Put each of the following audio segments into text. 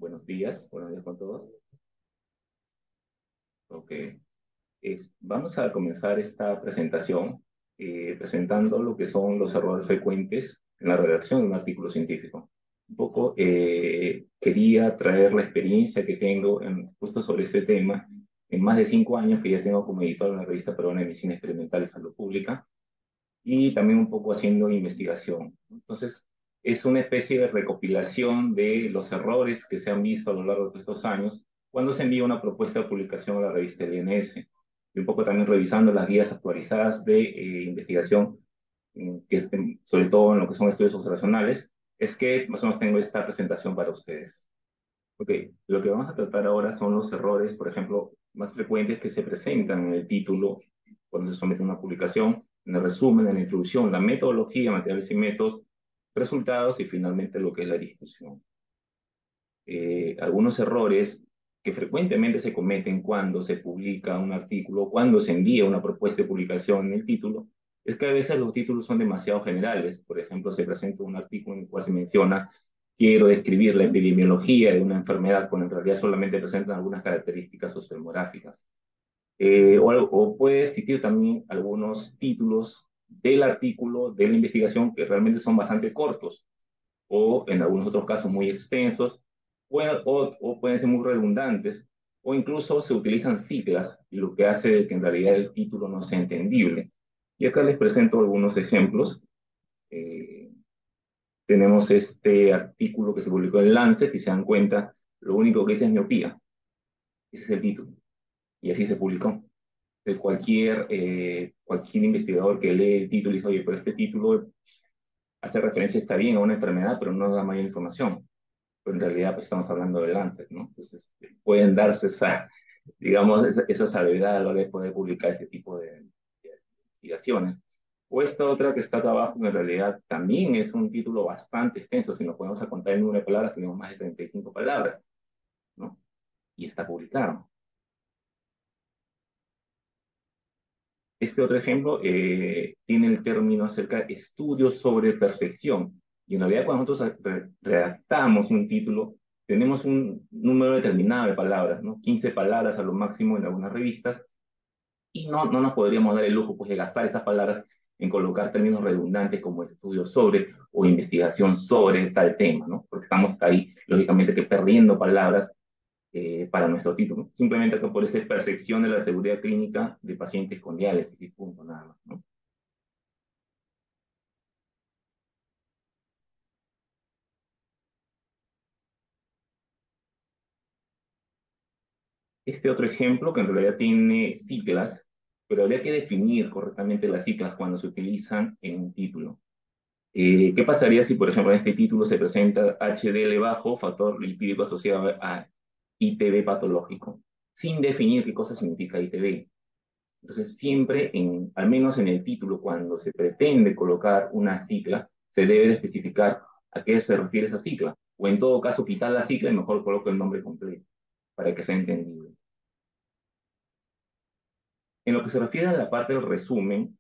Buenos días con todos. Ok, vamos a comenzar esta presentación presentando lo que son los errores frecuentes en la redacción de un artículo científico. Un poco quería traer la experiencia que tengo justo sobre este tema en más de 5 años que ya tengo como editor en la revista peruana de Medicina Experimental y Salud Pública y también un poco haciendo investigación. Entonces, es una especie de recopilación de los errores que se han visto a lo largo de estos años cuando se envía una propuesta de publicación a la revista LNS. Y un poco también revisando las guías actualizadas de investigación, sobre todo en lo que son estudios observacionales, es que más o menos tengo esta presentación para ustedes. Ok, lo que vamos a tratar ahora son los errores, por ejemplo, más frecuentes que se presentan en el título cuando se somete a una publicación, en el resumen, en la introducción, la metodología, materiales y métodos, resultados y finalmente lo que es la discusión. Algunos errores que frecuentemente se cometen cuando se publica un artículo, cuando se envía una propuesta de publicación en el título, es que a veces los títulos son demasiado generales. Por ejemplo, se presenta un artículo en el cual se menciona, quiero describir la epidemiología de una enfermedad, cuando en realidad solamente presentan algunas características sociodemográficas. O puede existir también algunos títulos del artículo, de la investigación, que realmente son bastante cortos, o en algunos otros casos muy extensos, o pueden ser muy redundantes, o incluso se utilizan siglas, lo que hace que en realidad el título no sea entendible. Y acá les presento algunos ejemplos. Eh, Tenemos este artículo que se publicó en Lancet, si se dan cuenta, lo único que dice es miopía. Ese es el título. Y así se publicó. Cualquier investigador que lee el título dice, oye, pero este título hace referencia, está bien, a una enfermedad, pero no da mayor información. Pero en realidad pues, estamos hablando de Lancet, ¿no? Entonces, pueden darse esa, digamos, esa salvedad a la hora de poder publicar este tipo de investigaciones. O esta otra que está acá abajo, en realidad también es un título bastante extenso. Si nos podemos a contar en número de palabras, tenemos más de 35 palabras, ¿no? Y está publicado. Este otro ejemplo tiene el término acerca de estudios sobre percepción. Y en realidad cuando nosotros redactamos un título, tenemos un número determinado de palabras, ¿no? 15 palabras a lo máximo en algunas revistas, y no nos podríamos dar el lujo pues, de gastar estas palabras en colocar términos redundantes como estudios sobre o investigación sobre tal tema, ¿no? Porque estamos ahí, lógicamente, que perdiendo palabras para nuestro título, simplemente que por esa percepción de la seguridad clínica de pacientes con diálisis y punto, nada más, ¿no? Este otro ejemplo, que en realidad tiene siglas, pero habría que definir correctamente las siglas cuando se utilizan en un título. ¿Qué pasaría si, por ejemplo, en este título se presenta HDL bajo, factor lipídico asociado a ITB patológico, sin definir qué cosa significa ITB? Entonces, siempre, al menos en el título, cuando se pretende colocar una sigla, se debe de especificar a qué se refiere esa sigla. O en todo caso, quitar la sigla y mejor coloco el nombre completo para que sea entendido. En lo que se refiere a la parte del resumen,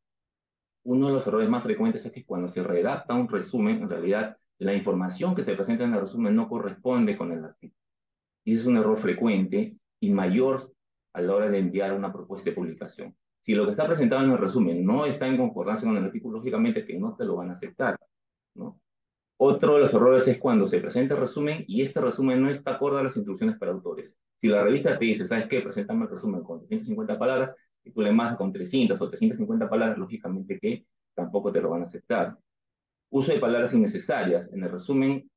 uno de los errores más frecuentes es que cuando se redacta un resumen, en realidad la información que se presenta en el resumen no corresponde con el artículo. Y ese es un error frecuente y mayor a la hora de enviar una propuesta de publicación. Si lo que está presentado en el resumen no está en concordancia con el artículo, lógicamente que no te lo van a aceptar, ¿no? Otro de los errores es cuando se presenta el resumen y este resumen no está acorde a las instrucciones para autores. Si la revista te dice, ¿sabes qué? Preséntame el resumen con 350 palabras y tú le mandas con 300 o 350 palabras, lógicamente que tampoco te lo van a aceptar. Uso de palabras innecesarias. En el resumen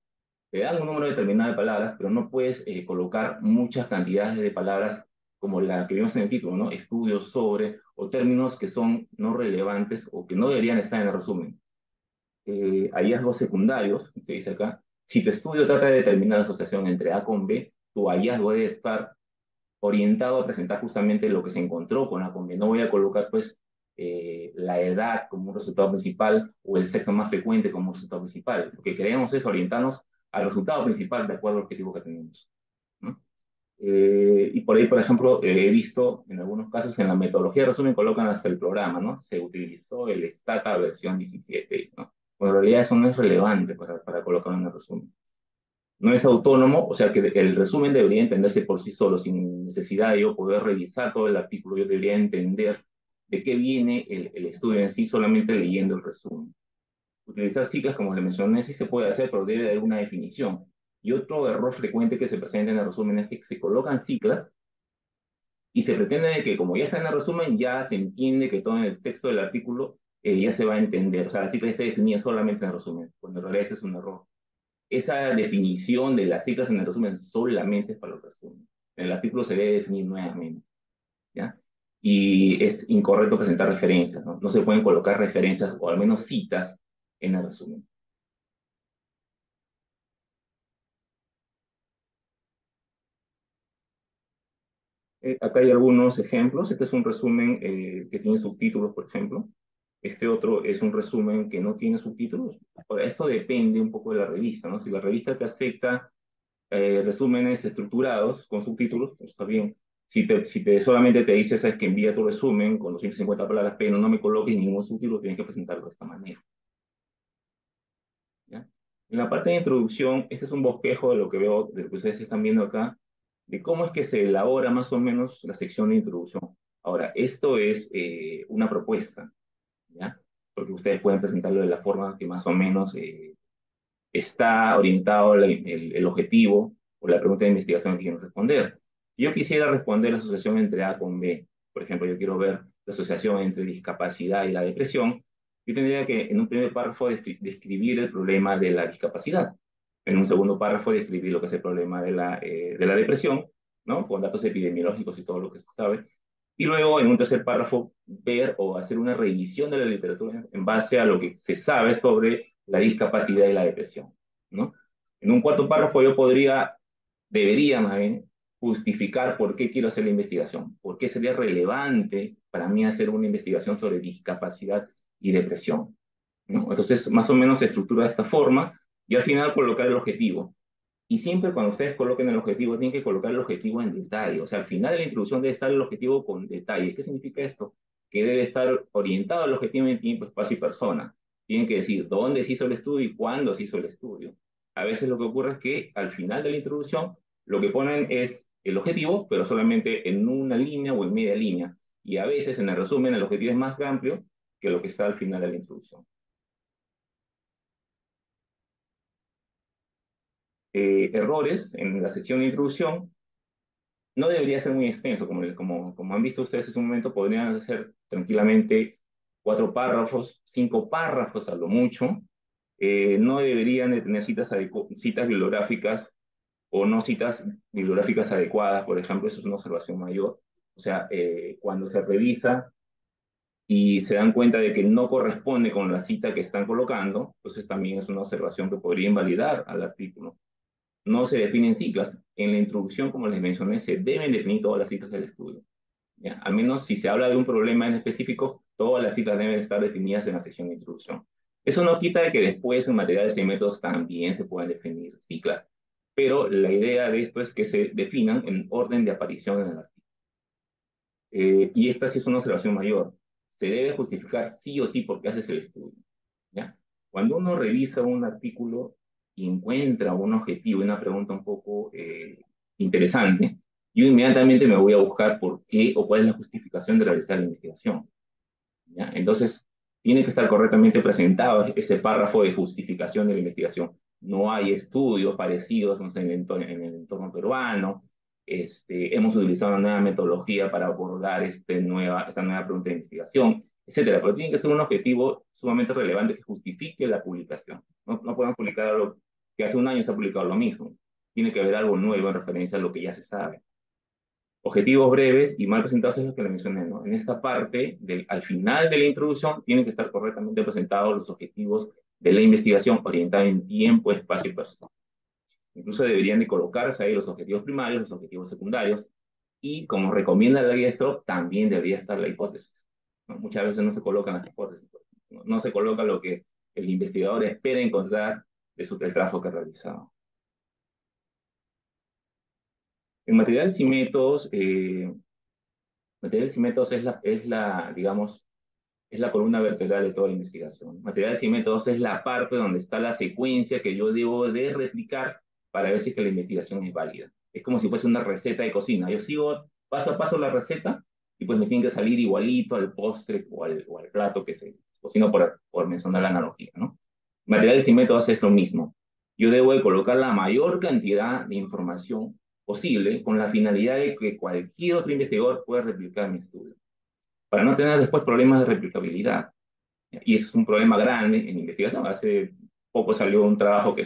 te dan un número determinado de palabras, pero no puedes colocar muchas cantidades de palabras como la que vimos en el título, ¿no? Estudios sobre, o términos que son no relevantes o que no deberían estar en el resumen. Hallazgos secundarios, se dice acá, si tu estudio trata de determinar la asociación entre A con B, tu hallazgo debe estar orientado a presentar justamente lo que se encontró con A con B. No voy a colocar, pues, la edad como un resultado principal o el sexo más frecuente como un resultado principal. Lo que queremos es orientarnos al resultado principal de acuerdo al objetivo que tenemos, ¿no? Y por ahí, por ejemplo, he visto en algunos casos en la metodología de resumen colocan hasta el programa, ¿no? Se utilizó el Stata versión 17, ¿no? Bueno, en realidad eso no es relevante para colocar en el resumen. No es autónomo, o sea que el resumen debería entenderse por sí solo, sin necesidad de yo poder revisar todo el artículo. Yo debería entender de qué viene el estudio en sí solamente leyendo el resumen. Utilizar siglas, como le mencioné, sí se puede hacer, pero debe haber una definición. Y otro error frecuente que se presenta en el resumen es que se colocan siglas y se pretende de que como ya está en el resumen, ya se entiende que todo en el texto del artículo ya se va a entender. O sea, la sigla está definida solamente en el resumen, cuando en realidad ese es un error. Esa definición de las siglas en el resumen solamente es para los resúmenes. En el artículo se debe definir nuevamente, ¿ya? Y es incorrecto presentar referencias, ¿no? No se pueden colocar referencias o al menos citas en el resumen. Acá hay algunos ejemplos. Este es un resumen que tiene subtítulos, por ejemplo. Este otro es un resumen que no tiene subtítulos. Ahora, esto depende un poco de la revista, ¿no? Si la revista te acepta resúmenes estructurados con subtítulos, pues está bien. Si solamente te dice, sabes que envía tu resumen con 250 palabras, pero no me coloques ningún subtítulo, tienes que presentarlo de esta manera, ¿ya? En la parte de introducción, este es un bosquejo de lo que veo, de lo que ustedes están viendo acá, de cómo es que se elabora más o menos la sección de introducción. Ahora, esto es una propuesta, ¿ya? Porque ustedes pueden presentarlo de la forma que más o menos está orientado el objetivo o la pregunta de investigación que quiero responder. Si yo quisiera responder la asociación entre A con B, por ejemplo, yo quiero ver la asociación entre discapacidad y la depresión, yo tendría que en un primer párrafo describir el problema de la discapacidad, en un segundo párrafo describir lo que es el problema de la depresión, ¿no? Con datos epidemiológicos y todo lo que se sabe, y luego en un tercer párrafo ver o hacer una revisión de la literatura en base a lo que se sabe sobre la discapacidad y la depresión, ¿no? En un cuarto párrafo yo debería más bien, justificar por qué quiero hacer la investigación, por qué sería relevante para mí hacer una investigación sobre discapacidad y depresión, ¿no? Entonces, más o menos se estructura de esta forma y al final colocar el objetivo. Y siempre cuando ustedes coloquen el objetivo, tienen que colocar el objetivo en detalle. O sea, al final de la introducción debe estar el objetivo con detalle. ¿Qué significa esto? Que debe estar orientado al objetivo en tiempo, espacio y persona. Tienen que decir dónde se hizo el estudio y cuándo se hizo el estudio. A veces lo que ocurre es que al final de la introducción lo que ponen es el objetivo, pero solamente en una línea o en media línea. Y a veces en el resumen el objetivo es más amplio que lo que está al final de la introducción. Errores en la sección de introducción. No debería ser muy extenso, como han visto ustedes en un momento, podrían ser tranquilamente 4 párrafos, 5 párrafos a lo mucho. No deberían de tener citas bibliográficas o no citas bibliográficas adecuadas, por ejemplo, eso es una observación mayor. O sea, cuando se revisa y se dan cuenta de que no corresponde con la cita que están colocando, entonces también es una observación que podría invalidar al artículo. No se definen ciclas. En la introducción, como les mencioné, se deben definir todas las ciclas del estudio, ¿ya? Al menos si se habla de un problema en específico, todas las ciclas deben estar definidas en la sección de introducción. Eso no quita de que después en materiales y métodos también se puedan definir ciclas, pero la idea de esto es que se definan en orden de aparición en el artículo. Y esta sí es una observación mayor. Se debe justificar sí o sí por qué haces el estudio, ¿ya? Cuando uno revisa un artículo y encuentra un objetivo, una pregunta un poco interesante, yo inmediatamente me voy a buscar por qué o cuál es la justificación de realizar la investigación, ¿ya? Entonces, tiene que estar correctamente presentado ese párrafo de justificación de la investigación. No hay estudios parecidos, no sé, en el entorno peruano. Hemos utilizado una nueva metodología para abordar esta nueva pregunta de investigación, etcétera. Pero tiene que ser un objetivo sumamente relevante que justifique la publicación. No podemos publicar algo que hace un año se ha publicado lo mismo. Tiene que haber algo nuevo en referencia a lo que ya se sabe. Objetivos breves y mal presentados es lo que le mencioné, ¿no? En esta parte, al final de la introducción, tienen que estar correctamente presentados los objetivos de la investigación orientada en tiempo, espacio y persona. Incluso deberían de colocarse ahí los objetivos primarios, los objetivos secundarios, y como recomienda la guía Stroop, también debería estar la hipótesis, ¿no? Muchas veces no se colocan las hipótesis, no se coloca lo que el investigador espera encontrar del trabajo que ha realizado. En materiales y métodos digamos, es la columna vertebral de toda la investigación. Materiales y métodos es la parte donde está la secuencia que yo debo de replicar para ver si es que la investigación es válida. Es como si fuese una receta de cocina. Yo sigo paso a paso la receta y pues me tiene que salir igualito al postre o al plato que se cocina por mencionar la analogía, ¿no? Materiales y métodos es lo mismo. Yo debo de colocar la mayor cantidad de información posible con la finalidad de que cualquier otro investigador pueda replicar mi estudio, para no tener después problemas de replicabilidad. Y eso es un problema grande en investigación. Hace poco salió un trabajo que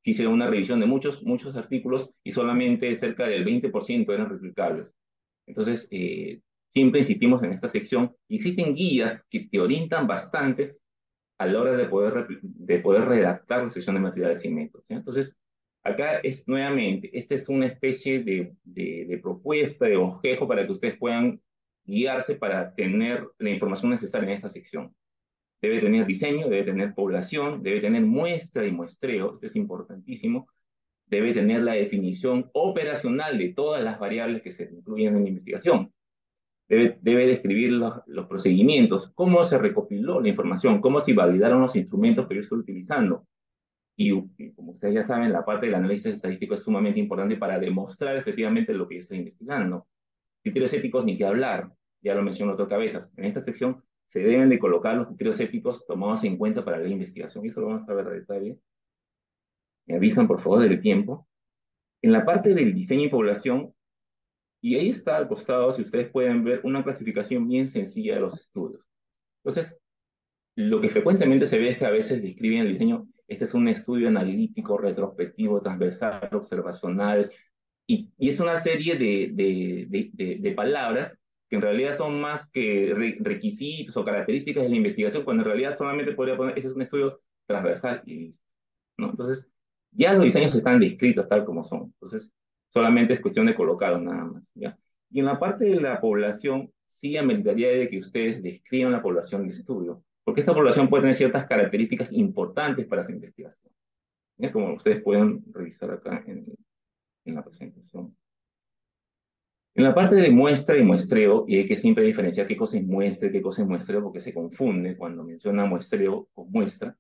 hicieron una revisión de muchos artículos y solamente cerca del 20% eran replicables. Entonces, siempre insistimos en esta sección y existen guías que te orientan bastante a la hora de poder redactar la sección de materiales y métodos, ¿sí? Entonces, acá es nuevamente, esta es una especie de propuesta, de bosquejo para que ustedes puedan guiarse para tener la información necesaria en esta sección. Debe tener diseño, debe tener población, debe tener muestra y muestreo, esto es importantísimo, debe tener la definición operacional de todas las variables que se incluyen en la investigación, debe describir los procedimientos, cómo se recopiló la información, cómo se validaron los instrumentos que yo estoy utilizando. Y como ustedes ya saben, la parte del análisis estadístico es sumamente importante para demostrar efectivamente lo que yo estoy investigando. Criterios éticos, ni que hablar, ya lo mencionó otro cabezas. En esta sección se deben de colocar los criterios éticos tomados en cuenta para la investigación. Y eso lo vamos a ver a detalle. Me avisan, por favor, del tiempo. En la parte del diseño y población, y ahí está al costado, si ustedes pueden ver, una clasificación bien sencilla de los estudios. Entonces, lo que frecuentemente se ve es que a veces describen el diseño, este es un estudio analítico, retrospectivo, transversal, observacional, y es una serie de palabras que en realidad son más que requisitos o características de la investigación, cuando en realidad solamente podría poner, este es un estudio transversal y listo, ¿no? Entonces, ya los diseños están descritos tal como son, entonces solamente es cuestión de colocarlos nada más, ¿ya? Y en la parte de la población, sí ameritaría de que ustedes describan la población de estudio, porque esta población puede tener ciertas características importantes para su investigación, ¿ya? Como ustedes pueden revisar acá en la presentación. En la parte de muestra y muestreo, y hay que siempre diferenciar qué cosa es muestra y qué cosa es muestreo, porque se confunde cuando menciona muestreo con muestra.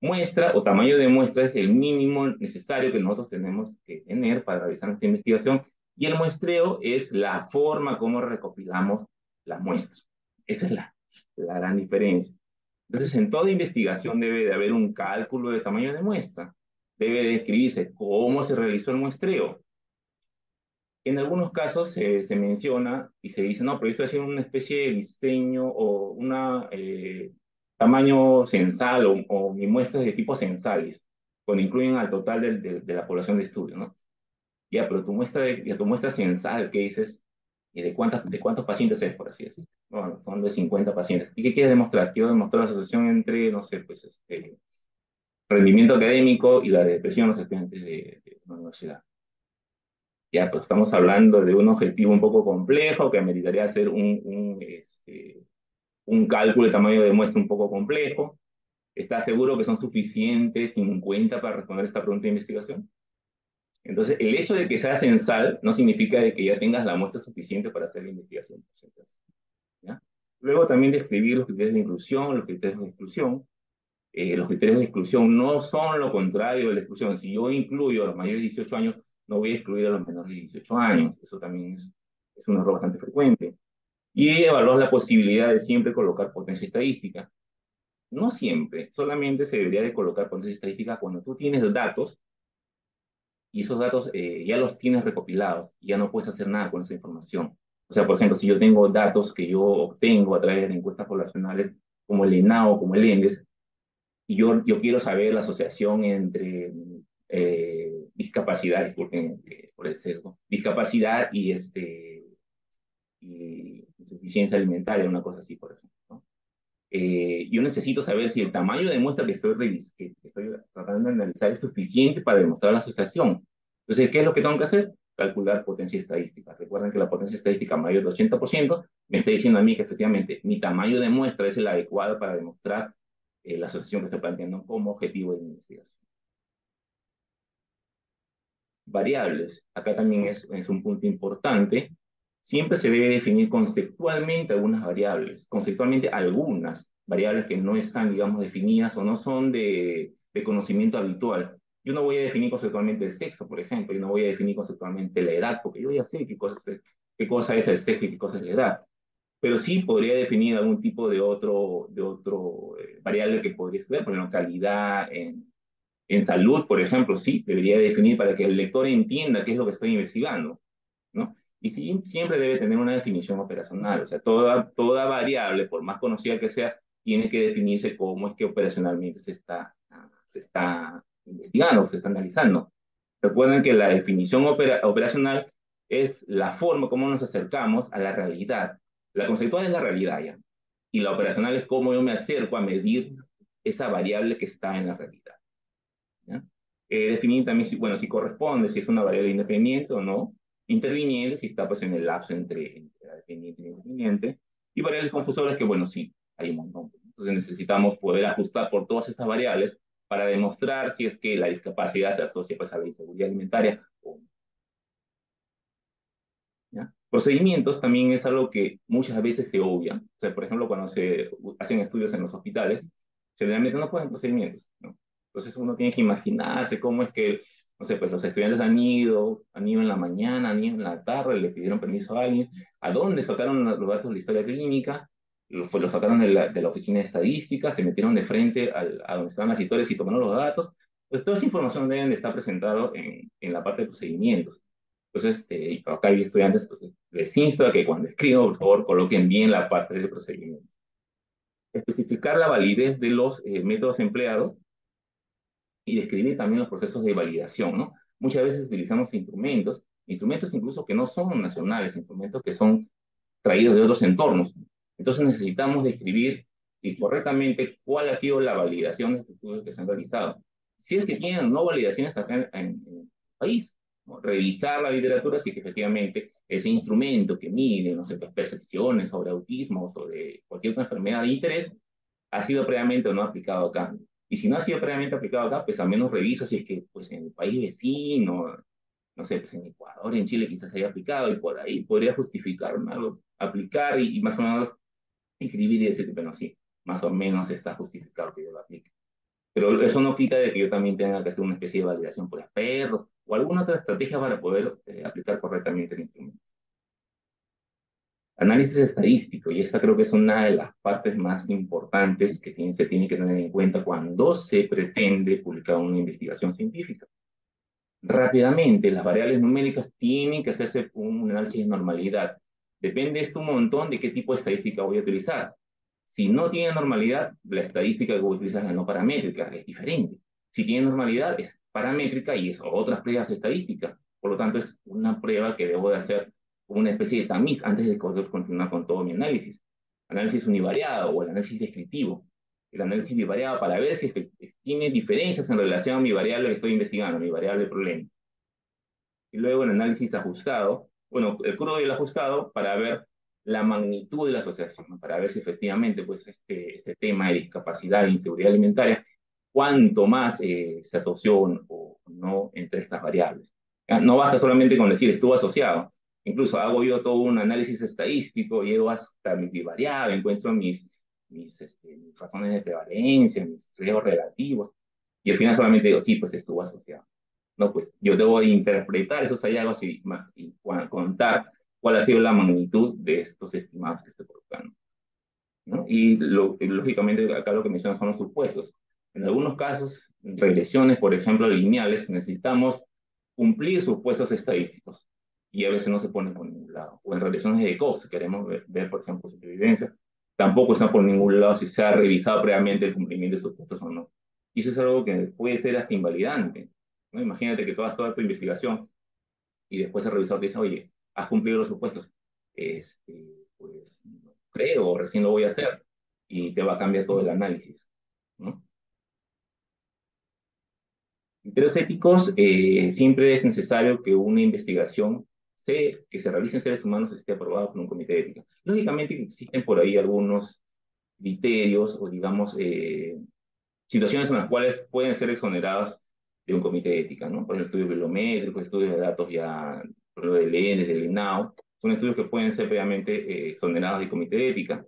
Muestra o tamaño de muestra es el mínimo necesario que nosotros tenemos que tener para realizar nuestra investigación, y el muestreo es la forma como recopilamos la muestra. Esa es la gran diferencia. Entonces, en toda investigación debe de haber un cálculo de tamaño de muestra. Debe describirse cómo se realizó el muestreo. En algunos casos se menciona y se dice, no, pero yo estoy haciendo una especie de diseño o una tamaño censal o mi muestra es de tipo censales, cuando incluyen al total de la población de estudio, ¿no? Ya, pero tu muestra censal, ¿qué dices? ¿Y de cuántos pacientes es, por así decirlo? Bueno, son de 50 pacientes. ¿Y qué quieres demostrar? Quiero demostrar la asociación entre, no sé, pues, rendimiento académico y la depresión de los estudiantes de una universidad. Ya, pues estamos hablando de un objetivo un poco complejo que ameritaría hacer un cálculo de tamaño de muestra un poco complejo. ¿Estás seguro que son suficientes 50 para responder esta pregunta de investigación? Entonces, el hecho de que sea censal no significa de que ya tengas la muestra suficiente para hacer la investigación. ¿Ya? Luego también describir los criterios de inclusión, los criterios de exclusión. Los criterios de exclusión no son lo contrario de la exclusión. Si yo incluyo a los mayores de 18 años, no voy a excluir a los menores de 18 años. Eso también es un error bastante frecuente. Y evaluar la posibilidad de siempre colocar potencia estadística. No siempre, solamente se debería de colocar potencia estadística cuando tú tienes datos y esos datos ya los tienes recopilados y ya no puedes hacer nada con esa información. O sea, por ejemplo, si yo tengo datos que yo obtengo a través de encuestas poblacionales como el ENAO, como el ENDES, y yo quiero saber la asociación entre discapacidad, disculpen por el sesgo, discapacidad y insuficiencia alimentaria, una cosa así, por ejemplo, ¿no? Yo necesito saber si el tamaño de muestra que estoy tratando de analizar es suficiente para demostrar la asociación. Entonces, ¿qué es lo que tengo que hacer? Calcular potencia estadística. Recuerden que la potencia estadística mayor del 80% me está diciendo a mí que efectivamente mi tamaño de muestra es el adecuado para demostrar la asociación que estoy planteando como objetivo de mi investigación. Variables. Acá también es un punto importante. Siempre se debe definir conceptualmente algunas variables, conceptualmente algunas variables que no están, digamos, definidas o no son de conocimiento habitual. Yo no voy a definir conceptualmente el sexo, por ejemplo, yo no voy a definir conceptualmente la edad, porque yo ya sé qué cosa es el sexo y qué cosa es la edad. Pero sí podría definir algún tipo de otro variable que podría estudiar, por ejemplo, calidad en salud, por ejemplo, sí, debería definir para que el lector entienda qué es lo que estoy investigando, ¿no? Y sí, siempre debe tener una definición operacional, o sea, toda variable, por más conocida que sea, tiene que definirse cómo es que operacionalmente se está investigando, se está analizando. Recuerden que la definición operacional es la forma como nos acercamos a la realidad. La conceptual es la realidad ya, y la operacional es cómo yo me acerco a medir esa variable que está en la realidad. ¿Ya? Definir también si, bueno, si corresponde, si es una variable independiente o no, interviniente, si está pues en el lapso entre la dependiente y la independiente, y variables confusoras que, bueno, sí, hay un montón. Entonces necesitamos poder ajustar por todas esas variables para demostrar si es que la discapacidad se asocia pues a la inseguridad alimentaria o no. ¿Ya? Procedimientos también es algo que muchas veces se obvia. O sea, por ejemplo, cuando se hacen estudios en los hospitales, generalmente no ponen procedimientos, ¿no? Entonces uno tiene que imaginarse cómo es que, no sé, pues los estudiantes han ido en la mañana, han ido en la tarde, le pidieron permiso a alguien, a dónde sacaron los datos de la historia clínica, lo sacaron de la oficina de estadística, se metieron de frente a donde estaban las historias y tomaron los datos. Pues toda esa información deben de estar presentado en la parte de procedimientos. Entonces, acá hay estudiantes, pues les insto a que cuando escriban, por favor, coloquen bien la parte del procedimiento. Especificar la validez de los métodos empleados y describir también los procesos de validación, ¿no? Muchas veces utilizamos instrumentos incluso que no son nacionales, instrumentos que son traídos de otros entornos. Entonces necesitamos describir y correctamente cuál ha sido la validación de estos estudios que se han realizado. Si es que tienen no validaciones acá en el país, ¿no? Revisar la literatura si es que efectivamente ese instrumento que mide, no sé, pues, percepciones sobre autismo, sobre cualquier otra enfermedad de interés, ha sido previamente o no aplicado acá. Y si no ha sido previamente aplicado acá, pues al menos reviso si es que pues, en el país vecino, no sé, pues en Ecuador, en Chile quizás haya aplicado y por ahí podría justificarme algo, aplicar y más o menos escribir y decir, bueno, sí, más o menos está justificado que yo lo aplique. Pero eso no quita de que yo también tenga que hacer una especie de validación por perros o alguna otra estrategia para poder aplicar correctamente el instrumento. Análisis estadístico, y esta creo que es una de las partes más importantes que se tiene que tener en cuenta cuando se pretende publicar una investigación científica. Rápidamente, las variables numéricas tienen que hacerse un análisis de normalidad. Depende esto un montón de qué tipo de estadística voy a utilizar. Si no tiene normalidad, la estadística que voy a utilizar es la no paramétrica, es diferente. Si tiene normalidad, es paramétrica y es otras pruebas estadísticas. Por lo tanto, es una prueba que debo de hacer como una especie de tamiz antes de poder continuar con todo mi análisis. Análisis univariado o el análisis descriptivo. El análisis bivariado para ver si tiene diferencias en relación a mi variable que estoy investigando, mi variable problema. Y luego el análisis ajustado, bueno, el crudo y el ajustado para ver la magnitud de la asociación, ¿no? Para ver si efectivamente pues, este tema de discapacidad e inseguridad alimentaria, cuánto más se asoció o no entre estas variables. ¿Ya? No basta solamente con decir estuvo asociado, incluso hago yo todo un análisis estadístico, llego hasta mi bivariable, encuentro mis razones de prevalencia, mis riesgos relativos, y al final solamente digo, sí, pues estuvo asociado. No, pues yo debo de interpretar esos hallazgos y contar cuál ha sido la magnitud de estos estimados que estoy colocando, ¿no? Y lógicamente acá lo que mencionan son los supuestos. En algunos casos, regresiones, por ejemplo, lineales, necesitamos cumplir supuestos estadísticos y a veces no se ponen por ningún lado. O en regresiones de Cox, si queremos ver, por ejemplo, supervivencia, tampoco están por ningún lado si se ha revisado previamente el cumplimiento de supuestos o no. Y eso es algo que puede ser hasta invalidante, ¿no? Imagínate que tú hagas toda tu investigación y después el revisor te dice, oye, has cumplido los supuestos. Pues no creo, recién lo voy a hacer y te va a cambiar todo el análisis, ¿no? Criterios éticos, siempre es necesario que una investigación que se realice en seres humanos esté aprobada por un comité de ética. Lógicamente existen por ahí algunos criterios o digamos situaciones en las cuales pueden ser exoneradas de un comité de ética, ¿no? Por ejemplo, estudios bibliométricos, estudios de datos ya, por ejemplo, del ENES, del INAO, son estudios que pueden ser previamente exonerados del comité de ética,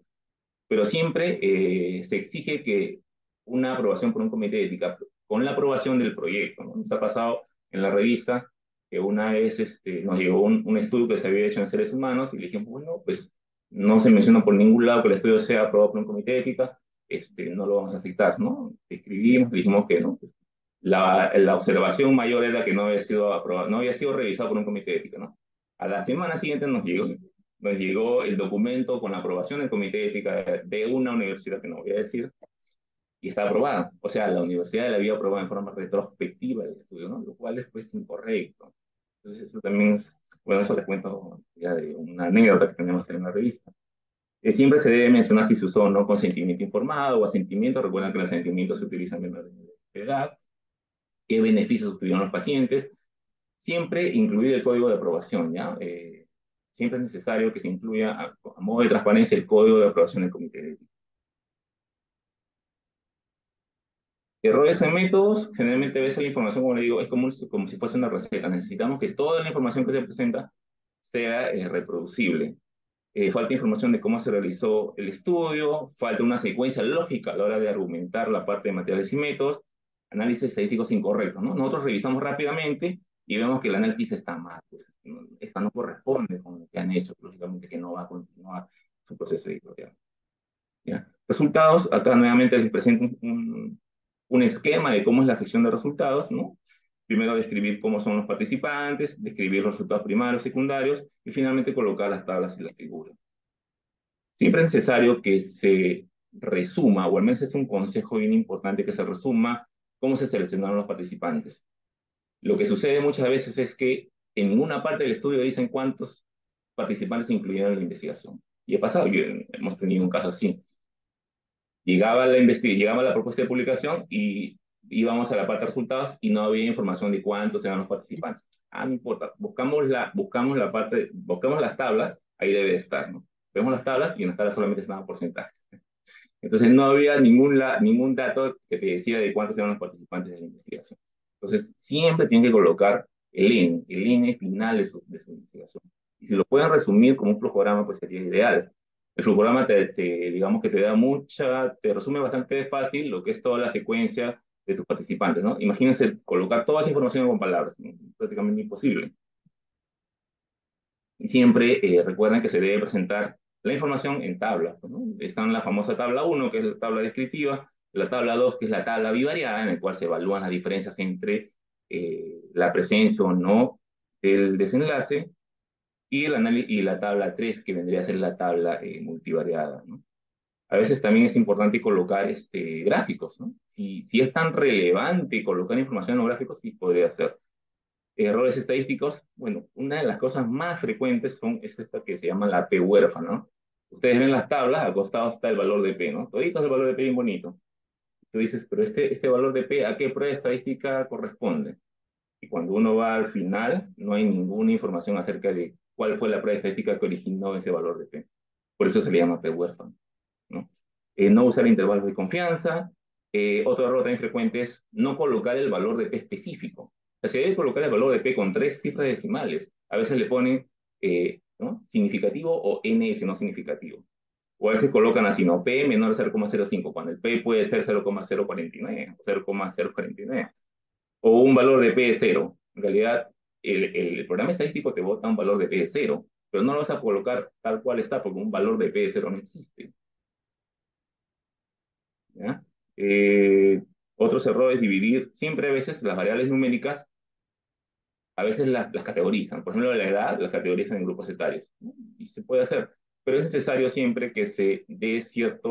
pero siempre se exige que una aprobación por un comité de ética con la aprobación del proyecto, ¿no? Nos ha pasado en la revista que una vez nos llegó un estudio que se había hecho en seres humanos y le dijimos, bueno, pues no se menciona por ningún lado que el estudio sea aprobado por un comité de ética, no lo vamos a aceptar, ¿no? Escribimos, dijimos que no. La observación mayor era que no había sido aprobado, no había sido revisado por un comité de ética, ¿no? A la semana siguiente nos llegó el documento con la aprobación del comité de ética de una universidad que no voy a decir, y está aprobada. O sea, la universidad la había aprobado en forma retrospectiva el estudio, ¿no? Lo cual es pues incorrecto. Entonces eso también es, bueno, eso les cuento ya de una anécdota que tenemos en la revista. Siempre se debe mencionar si se usó o no consentimiento informado o asentimiento. Recuerden que el asentimiento se utiliza en menores de edad. ¿Qué beneficios obtuvieron los pacientes? Siempre incluir el código de aprobación, ¿ya? Siempre es necesario que se incluya a modo de transparencia el código de aprobación del comité de ética. Errores en métodos, generalmente ves la información, como le digo, es como si fuese una receta. Necesitamos que toda la información que se presenta sea reproducible. Falta información de cómo se realizó el estudio, falta una secuencia lógica a la hora de argumentar la parte de materiales y métodos, análisis estadísticos incorrectos, ¿no? Nosotros revisamos rápidamente y vemos que el análisis está mal, pues, esta no corresponde con lo que han hecho, lógicamente que no va a continuar su proceso editorial. ¿Ya? Resultados, acá nuevamente les presento un esquema de cómo es la sección de resultados, ¿no? Primero describir cómo son los participantes, describir los resultados primarios, secundarios, y finalmente colocar las tablas y las figuras. Siempre es necesario que se resuma, o al menos es un consejo bien importante que se resuma cómo se seleccionaron los participantes. Lo que sucede muchas veces es que en ninguna parte del estudio dicen cuántos participantes se incluyeron en la investigación. Y he pasado, hemos tenido un caso así. Llegaba la propuesta de publicación y íbamos a la parte de resultados y no había información de cuántos eran los participantes. Ah, no importa, buscamos las tablas, ahí debe estar, ¿no? Vemos las tablas y en las tablas solamente estaban porcentajes. Entonces no había ningún dato que te decía de cuántos eran los participantes de la investigación. Entonces siempre tienen que colocar el N final de su investigación. Y si lo pueden resumir como un flujograma, pues sería ideal. El flujograma digamos que te resume bastante fácil lo que es toda la secuencia de tus participantes, ¿no? Imagínense colocar toda esa información con palabras, ¿no? Prácticamente imposible. Y siempre recuerden que se debe presentar la información en tablas, ¿no? Está en la famosa tabla 1, que es la tabla descriptiva, la tabla 2, que es la tabla bivariada, en la cual se evalúan las diferencias entre la presencia o no del desenlace, y la tabla 3, que vendría a ser la tabla multivariada, ¿no? A veces también es importante colocar gráficos, ¿no? Si es tan relevante colocar información en los gráficos, sí podría ser. Errores estadísticos, bueno, una de las cosas más frecuentes es esta que se llama la P huérfana, ¿no? Ustedes ven las tablas, al costado está el valor de P, ¿no? Todito es el valor de P bien bonito. Tú dices, pero este valor de P, ¿a qué prueba estadística corresponde? Y cuando uno va al final, no hay ninguna información acerca de cuál fue la prueba estadística que originó ese valor de P. Por eso se le llama P huérfano, ¿no? No usar intervalos de confianza. Otro error también frecuente es no colocar el valor de P específico. O sea, se debe colocar el valor de P con 3 cifras decimales. A veces le ponen ¿no? significativo o NS no significativo. O a veces colocan así, ¿no? P menor a 0,05, cuando el P puede ser 0,049 o 0,049. O un valor de P de 0. En realidad, el programa estadístico te bota un valor de P de 0, pero no lo vas a colocar tal cual está, porque un valor de P de 0 no existe. ¿Ya? Eh, Otros errores, dividir, siempre a veces las variables numéricas, a veces las categorizan. Por ejemplo, la edad las categorizan en grupos etarios, ¿no? Y se puede hacer, pero es necesario siempre que se dé cierta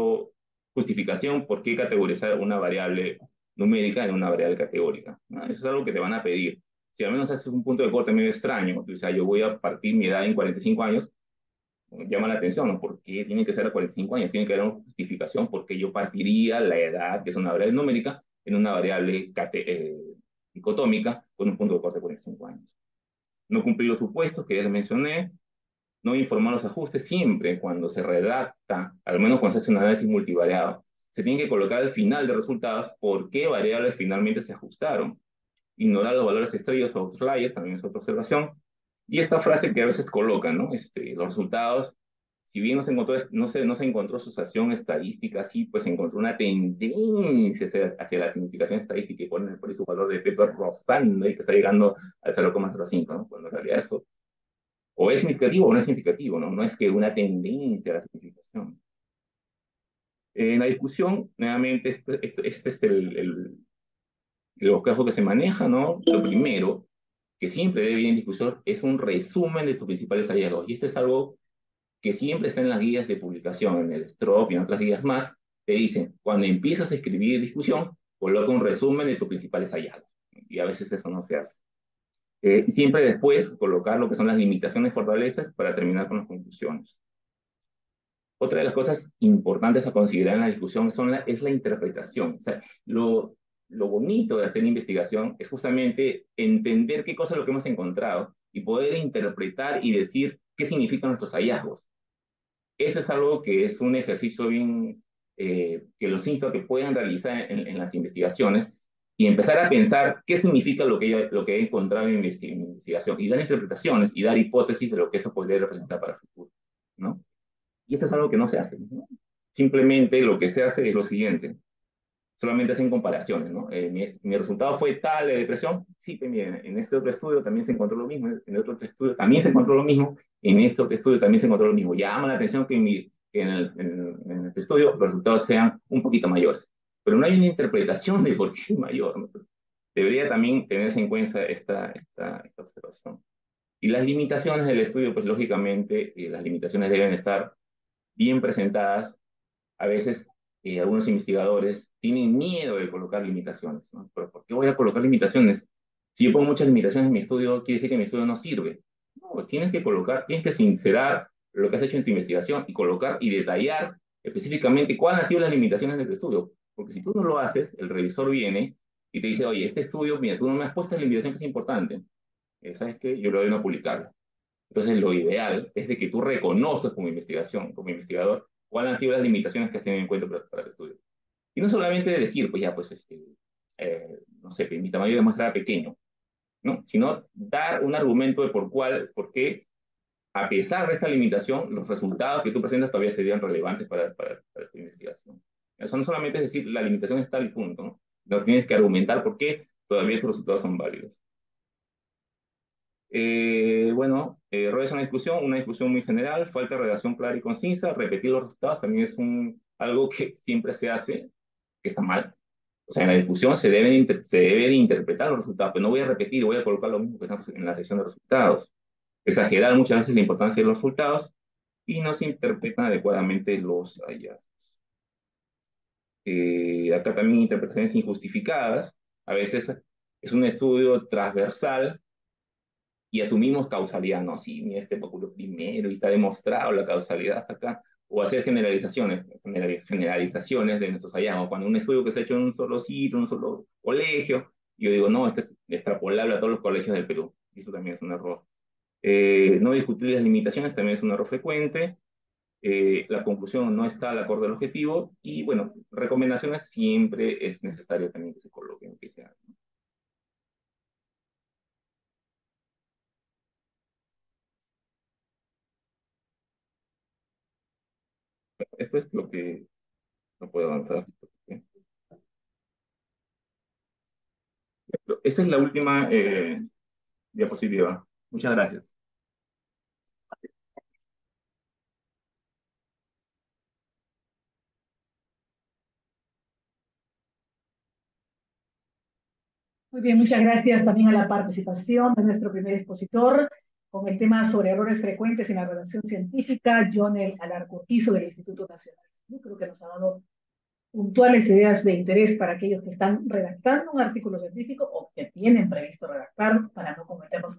justificación por qué categorizar una variable numérica en una variable categórica, ¿no? Eso es algo que te van a pedir. Si al menos haces un punto de corte medio extraño, o sea, yo voy a partir mi edad en 45 años, llama la atención, ¿no? ¿Por qué tiene que ser a 45 años? Tiene que haber una justificación porque yo partiría la edad, que es una variable numérica, en una variable dicotómica con un punto de corte de 45 años. No cumplir los supuestos que ya les mencioné, no informar los ajustes siempre cuando se redacta, al menos cuando se hace un análisis multivariado, se tiene que colocar al final de resultados por qué variables finalmente se ajustaron. Ignorar los valores estrellas o outliers también es otra observación. Y esta frase que a veces colocan, ¿no? Los resultados si bien no se encontró asociación estadística, sí, pues se encontró una tendencia hacia la significación estadística y por eso su valor de Pepper rozando y que está llegando al 0,05, ¿no? Cuando en realidad eso o es significativo o no es significativo, ¿no? No es que una tendencia a la significación. En la discusión, nuevamente, este es el caso que se maneja, ¿no? Lo primero que siempre debe ir en discusión es un resumen de tus principales hallazgos. Y esto es algo que siempre está en las guías de publicación, en el STROP y en otras guías más, te dicen, cuando empiezas a escribir discusión, coloca un resumen de tus principales hallazgos. Y a veces eso no se hace. Siempre después colocar lo que son las limitaciones fortalezas para terminar con las conclusiones. Otra de las cosas importantes a considerar en la discusión es la interpretación. O sea, lo bonito de hacer investigación es justamente entender qué cosa es lo que hemos encontrado y poder interpretar y decir qué significan nuestros hallazgos. Eso es algo que es un ejercicio bien, que los insto a que puedan realizar en las investigaciones y empezar a pensar qué significa lo que he encontrado en mi investigación y dar interpretaciones y dar hipótesis de lo que eso podría representar para el futuro, ¿no? Y esto es algo que no se hace, ¿no? Simplemente lo que se hace es lo siguiente, solamente hacen comparaciones, ¿no? Mi resultado fue tal de depresión, sí, pues miren, en este otro estudio también se encontró lo mismo, en el otro estudio también se encontró lo mismo, en este otro estudio también se encontró lo mismo. Llama la atención que en el estudio los resultados sean un poquito mayores, pero no hay una interpretación de por qué es mayor, ¿no? Entonces, debería también tenerse en cuenta esta observación. Y las limitaciones del estudio, pues lógicamente, las limitaciones deben estar bien presentadas. A veces algunos investigadores tienen miedo de colocar limitaciones, ¿no? ¿Pero por qué voy a colocar limitaciones? Si yo pongo muchas limitaciones en mi estudio, quiere decir que mi estudio no sirve. No, tienes que sincerar lo que has hecho en tu investigación y colocar y detallar específicamente cuáles han sido las limitaciones de tu estudio. Porque si tú no lo haces, el revisor viene y te dice, oye, este estudio, mira, tú no me has puesto la limitación que es importante. ¿Sabes qué? Yo lo voy a publicar. Entonces, lo ideal es de que tú reconozcas como investigación, como investigador, cuáles han sido las limitaciones que has tenido en cuenta para tu estudio. Y no solamente decir, pues ya, pues, no sé, que mi tamaño de muestra era pequeño, ¿no? Sino dar un argumento de por qué, a pesar de esta limitación, los resultados que tú presentas todavía serían relevantes para tu investigación. Eso no solamente es decir, la limitación es tal punto, ¿no? No tienes que argumentar por qué todavía tus resultados son válidos. Bueno, errores en una discusión muy general, falta de redacción clara y concisa, repetir los resultados también es algo que siempre se hace, que está mal. O sea, en la discusión se debe de interpretar los resultados, pero no voy a repetir, voy a colocar lo mismo que estamos en la sección de resultados. Exagerar muchas veces la importancia de los resultados y no se interpretan adecuadamente los hallazgos. Acá también interpretaciones injustificadas. A veces es un estudio transversal y asumimos causalidad, no, sí, mira, este ocurrió primero y está demostrado la causalidad hasta acá, o hacer generalizaciones de nuestros hallazgos. Cuando un estudio que se ha hecho en un solo sitio, en un solo colegio, yo digo, no, este es extrapolable a todos los colegios del Perú, y eso también es un error. No discutir las limitaciones también es un error frecuente. La conclusión no está al acorde del objetivo, y bueno, recomendaciones siempre es necesario también que se coloquen, que se hagan. Esto es lo que no puedo avanzar. Esa es la última diapositiva. Muchas gracias. Muy bien, muchas gracias también a la participación de nuestro primer expositor con el tema sobre errores frecuentes en la redacción científica, Jonel Alarcoquizo del Instituto Nacional. Yo creo que nos ha dado puntuales ideas de interés para aquellos que están redactando un artículo científico o que tienen previsto redactar para no cometer los